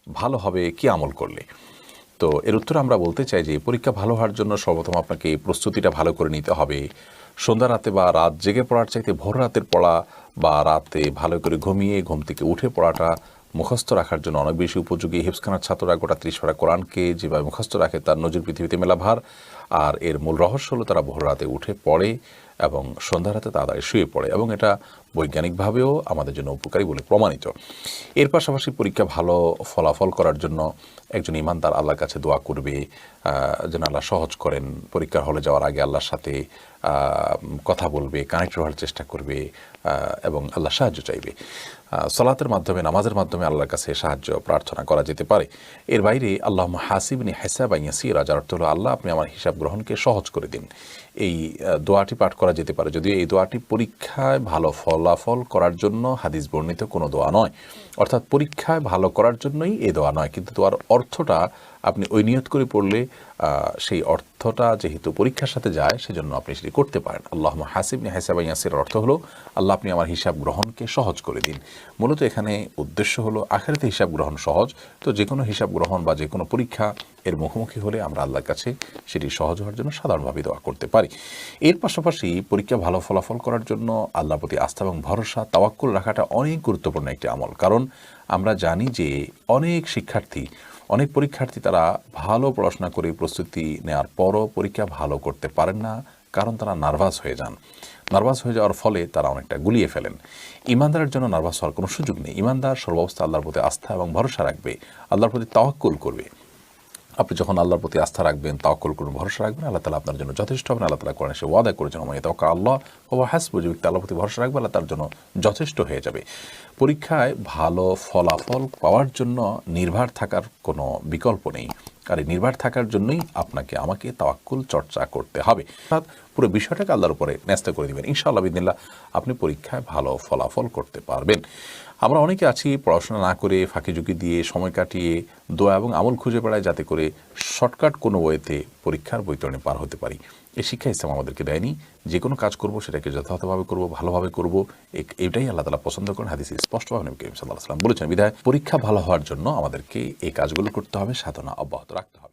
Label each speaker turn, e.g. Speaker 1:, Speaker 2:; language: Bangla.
Speaker 1: ভালো হবে কি আমল করলে? তো এর উত্তরে আমরা বলতে চাই যে পরীক্ষা ভালো হওয়ার জন্য সর্বপ্রথম আপনাকে প্রস্তুতিটা ভালো করে নিতে হবে। সন্ধ্যা রাতে বা রাত জেগে পড়ার চাইতে ভোর রাতের পড়া বা রাতে ভালো করে ঘুমিয়ে ঘুম থেকে উঠে পড়াটা মুখস্থ রাখার জন্য অনেক বেশি উপযোগী। হিফজখানার ছাত্ররা গোটা 30 পারা কোরআনকে যেভাবে মুখস্থ রাখে তার নজির পৃথিবীতে মেলা ভার। আর এর মূল রহস্য হলো তারা ভোর রাতে উঠে পড়ে এবং সন্ধ্যা রাতে তাড়াতাড়ি শুয়ে পড়ে, এবং এটা বৈজ্ঞানিকভাবেও আমাদের জন্য উপকারী বলে প্রমাণিত। এর পাশাপাশি পরীক্ষা ভালো ফলাফল করার জন্য একজন ইমানদার আল্লাহর কাছে দোয়া করবে যেন আল্লাহ সহজ করেন। পরীক্ষার হলে যাওয়ার আগে আল্লাহর সাথে কথা বলবে, কানেক্ট হওয়ার চেষ্টা করবে এবং আল্লাহ সাহায্য চাইবে। সালাতের মাধ্যমে, নামাজের মাধ্যমে আল্লাহর কাছে সাহায্য প্রার্থনা করা যেতে পারে। এর বাইরে আল্লাহুম্মা হাসিবনি হিসাবান ইয়াসীরা, যার অর্থ হলো আল্লাহ আপনি আমার হিসাব গ্রহণকে সহজ করে দিন। এই দোয়াটি পাঠ করা যেতে পারে, যদিও এই দোয়াটি পরীক্ষায় ভালো ফলাফল করার জন্য হাদিস বর্ণিত কোনো দোয়া নয়। অর্থাৎ পরীক্ষায় ভালো করার জন্যই এই দোয়া নয়, কিন্তু দোয়ার অর্থটা আপনি ওই নিয়ত করে পড়লে সেই অর্থটা যেহেতু পরীক্ষার সাথে যায় সেজন্য আপনি সেটি করতে পারেন। আল্লাহুম্মা হাসিবনি হিসাবান ইয়াসীরা অর্থ হলো আল্লাহ আপনি আমার হিসাব গ্রহণকে সহজ করে দিন। মূলত এখানে উদ্দেশ্য হলো আখিরাতে হিসাব গ্রহণ সহজ। তো যে কোনো হিসাব গ্রহণ বা যে কোনো পরীক্ষা এর মুখোমুখি হলে আমরা আল্লাহর কাছে সেটি সহজ হওয়ার জন্য সাধারণভাবে দোয়া করতে পারি। এর পাশাপাশি পরীক্ষা ভালো ফলাফল করার জন্য আল্লাহর প্রতি আস্থা এবং ভরসা, তাওয়াক্কুল রাখাটা অনেক গুরুত্বপূর্ণ একটি আমল। কারণ আমরা জানি যে অনেক পরীক্ষার্থী তারা ভালো পড়াশোনা করে প্রস্তুতি নেওয়ার পরও পরীক্ষা ভালো করতে পারেন না, কারণ তারা নার্ভাস হয়ে যান। নার্ভাস হয়ে যাওয়ার ফলে তারা অনেকটা গুলিয়ে ফেলেন। ইমানদারের জন্য নার্ভাস হওয়ার কোনো সুযোগ নেই। ইমানদার সর্বাবস্থা আল্লাহর প্রতি আস্থা এবং ভরসা রাখবে, আল্লাহর প্রতি তাওয়াক্কুল করবে। আপনি যখন আল্লাহর প্রতি আস্থা রাখবেন, তাওয়াক্কুল করবেন, ভরসা রাখবেন, আল্লাহ তাআলা আপনার জন্য যথেষ্ট হবেন। আল্লাহ তাআলা কোরআনে সে ওয়াদা করেছেন, ওয়া ইয়াতাওয়াক্কাল আল্লাহ ফাহুয়া হাসবুহ, যে ব্যক্তি আল্লাহর প্রতি ভরসা রাখবে আল্লাহ তার জন্য যথেষ্ট হয়ে যাবে। পরীক্ষায় ভালো ফলাফল পাওয়ার জন্য নির্ভর থাকার কোনো বিকল্প নেই। আর এই নির্ভর থাকার জন্যই আপনাকে আমাকে তাওয়াক্কুল চর্চা করতে হবে। অর্থাৎ পুরো বিষয়টাকে আল্লাহর উপরে ন্যস্ত করে দিবেন। ইনশাআল্লাহ বিদিনিল্লাহ আপনি পরীক্ষায় ভালো ফলাফল করতে পারবেন। আমরা অনেকে আছি পড়াশোনা না করে ফাঁকি ঝুঁকি দিয়ে সময় কাটিয়ে দোয়া এবং আমল খুঁজে বেড়ায় যাতে করে শর্টকাট কোনো ওয়েতে পরীক্ষার বৈতরণে পার হতে পারি। এই শিক্ষা ইসলাম আমাদেরকে দেয়নি। যে কোনো কাজ করব সেটাকে যথাযথভাবে করব, ভালোভাবে করব, এটাই আল্লাহ তাআলা পছন্দ করেন। হাদিসে স্পষ্টভাবে নবী করিম সাল্লাল্লাহু আলাইহি ওয়াসাল্লাম বলেছেন। বিধায় পরীক্ষা ভালো হওয়ার জন্য আমাদেরকে এই কাজগুলো করতে হবে, সাধনা অব্যাহত রাখতে হবে।